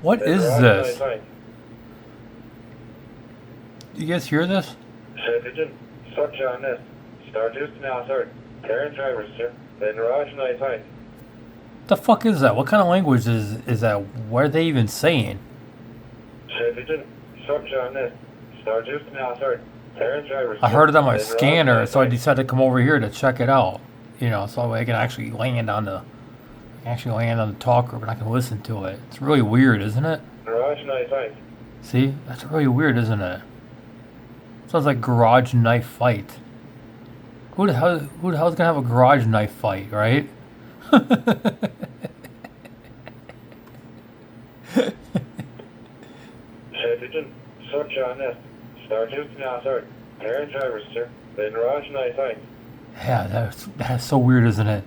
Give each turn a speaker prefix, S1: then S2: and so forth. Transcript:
S1: What is this? Do you guys hear this? The fuck is that? What kind of language is that? What are they even saying? I heard it on my scanner, so I decided to come over here to check it out. You know, so I can actually land on the talker, but I can listen to it. It's really weird, isn't it? See, that's really weird, isn't it? Sounds like garage knife fight. Who the hell's gonna have a garage knife fight, right? Yeah, that's so weird, isn't it?